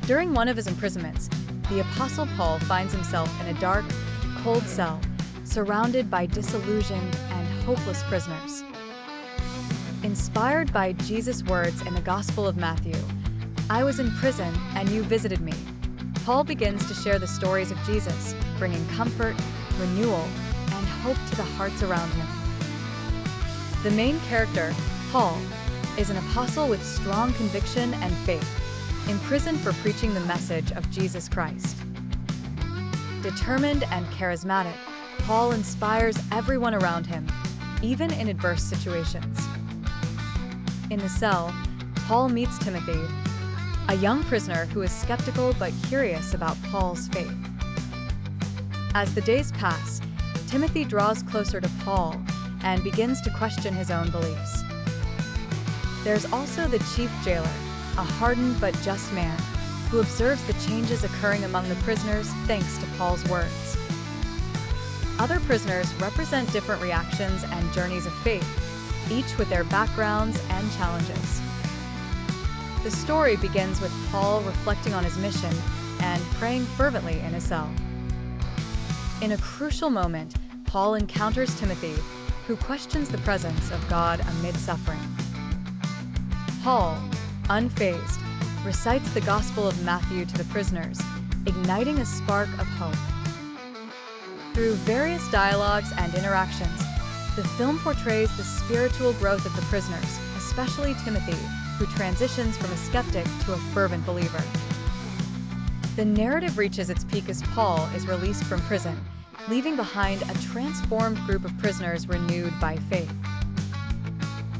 During one of his imprisonments, the Apostle Paul finds himself in a dark, cold cell, surrounded by disillusioned and hopeless prisoners. Inspired by Jesus' words in the Gospel of Matthew, "I was in prison and you visited me," Paul begins to share the stories of Jesus, bringing comfort, renewal, and hope to the hearts around him. The main character, Paul, is an apostle with strong conviction and faith, imprisoned for preaching the message of Jesus Christ. Determined and charismatic, Paul inspires everyone around him, even in adverse situations. In the cell, Paul meets Timothy, a young prisoner who is skeptical but curious about Paul's faith. As the days pass, Timothy draws closer to Paul and begins to question his own beliefs. There's also the chief jailer, a hardened but just man, who observes the changes occurring among the prisoners thanks to Paul's words. Other prisoners represent different reactions and journeys of faith, each with their backgrounds and challenges. The story begins with Paul reflecting on his mission and praying fervently in his cell. In a crucial moment, Paul encounters Timothy, who questions the presence of God amid suffering. Paul, unfazed, recites the Gospel of Matthew to the prisoners, igniting a spark of hope. Through various dialogues and interactions, the film portrays the spiritual growth of the prisoners, especially Timothy, who transitions from a skeptic to a fervent believer. The narrative reaches its peak as Paul is released from prison, leaving behind a transformed group of prisoners renewed by faith.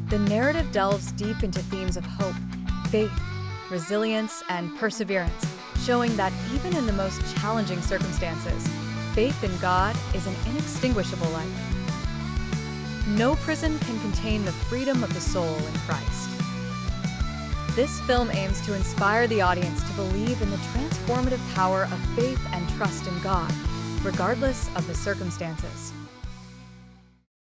The narrative delves deep into themes of hope, faith, resilience, and perseverance, showing that even in the most challenging circumstances, faith in God is an inextinguishable light. No prison can contain the freedom of the soul in Christ. This film aims to inspire the audience to believe in the transformative power of faith and trust in God, regardless of the circumstances.